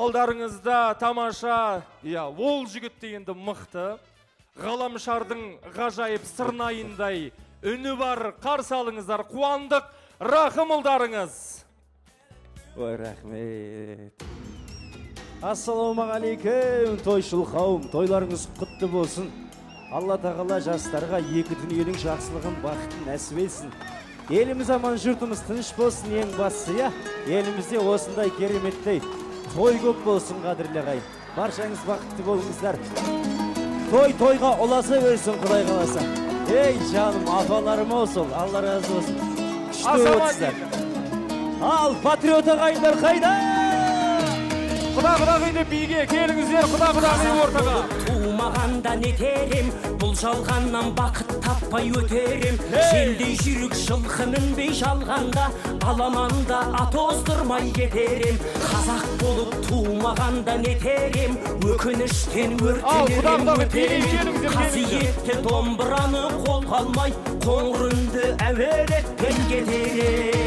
Алдарыңызда тамаша, ол жігіт дегенді мықты, ғаламшардың ғажайып сырнайындай үні бар, қарсы алыңыздар, қуандық Рахымұлдарыңыз. Ой, рахмет. Ассалаумағалейкум, тойшыл қауым, тойларыңыз құтты болсын. Алла тағала жастарға екі дүниенің жақсылығын, бақытын нәсіп етсін. Еліміз аман, жұртымыз тыныш болсын, ең бастысы, елімізде осындай кереметтей той көп болсын, қадірлі ағайын. Баршаңыз бақытты болыңыздар. Тойға оласа өрсін, Құдай қаласа. Ей жаным, апаларым олсын, Алла разы болсын. Күшті өтсіздер. Ал, патриот ағайындар қайда? Құда-құдағайды биге келіңіздер, құда-құдағайды ортаға. Тумағанда нетерем, бұл жалғаннан бақыт таппай өтерем. Желдей жүрік жылқы мінбей жалғанда, аламанда ат оздырмай кетерем. Қазақ болып тумағанда нетерем, өкініштен өртенерем өтерем. Қасиетті домбыраны қолға алмай, қоңыр үнді әуелетпен кетерем.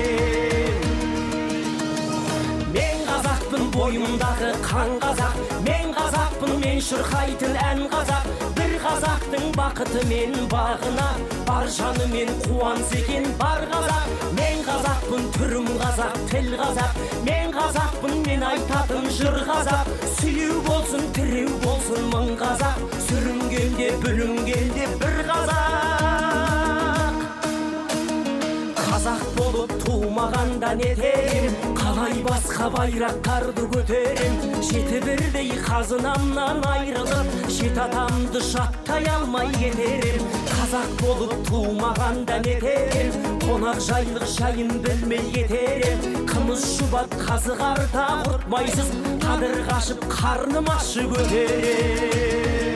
Қазақпын бойымдағы қан қазақ, мен қазақпын, мен шырқайтын ән қазақ. Бір қазақтың бақыты мен бағына, бар жаны мен қуанса екен бар қазақ. Мен қазақпын, түрім қазақ, тіл қазақ. Мен қазақпын, мен айтатын жыр қазақ. Сүйеу болсын, тіреу болсын мың қазақ, сүрінгенде бүлінгенде бір қазақ. Қазақ болып тумағанда нетерем, қалай басқа байрақтарды көтерем. Жеті бірдей қазынамнан айрылып, жеті атамды жаттай алмай кетерем. Қазақ болып тумағанда нетерем, қонақ жайлық жайын білмей кетерем. Қымыз шұбат қазы қарта құртмайсыз, қадыр қашып қарным ашы көтерем.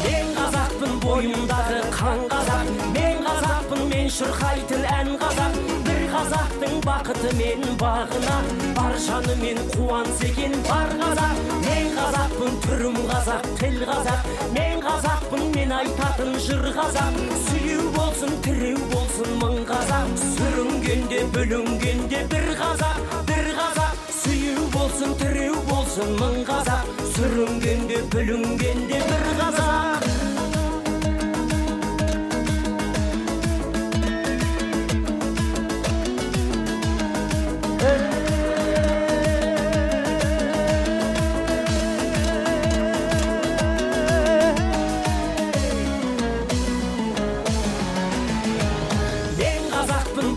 Мен қазақпын, бойымдағы қан қазақ, мен қазақпын, мен шырқайтын ән қазақ. Бір қазақтың бақыты мен бағына, бар жаны мен қуанса екен бар қазақ. Мен қазақпын, түрім қазақ, тіл қазақ. Мен қазақпын, мен айтатын жыр қазақ. Сүйеу болсын, тіреу болсын мың қазақ, сүрінгенде бүлінгенде бір қазақ. Бір қазақ, сүйеу болсын, тіреу болсын мың қазақ, сүрінгенде бүлінгенде бір қазақ.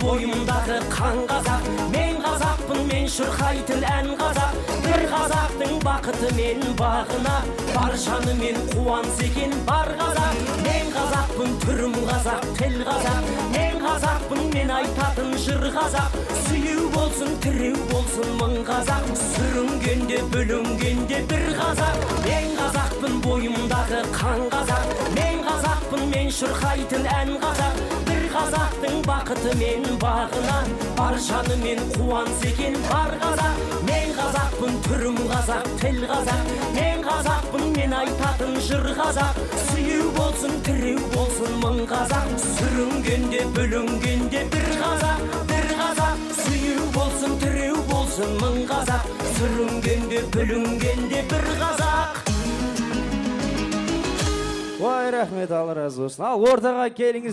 Бойымдағы қан қазақ, мен қазақпын, мен шырқайтын ән қазақ. Бір қазақтың бақыты мен бағына, бар жаны мен қуанса екен бар қазақ. Мен қазақпын, түрім қазақ, тіл қазақ. Мен қазақпын, мен айтатын жыр қазақ. Сүйеу болсын, тіреу болсын мың қазақ, сүрінгенде бүлінгенде бір қазақ. Мен қазақпын, бойымдағы қан қазақ, мен қазақпын, мен шырқайтын ән қазақ. Қазақтың бақыты мен бағына, бар жаны мен қуанса екен бар қазақ. Мен қазақпын, түрім қазақ, тіл қазақ. Мен қазақпын, мен айтатын жыр қазақ. Сүйеу болсын, тіреу болсын мың қазақ, сүрінгенде бүлінгенде бір қазақ. Бір қазақ, сүйеу болсын, тіреу болсын мың қазақ, сүрінгенде бүлінгенде бір қазақ. Ой, рахмет, Алла разы болсын. Ал, ортаға келіңіз.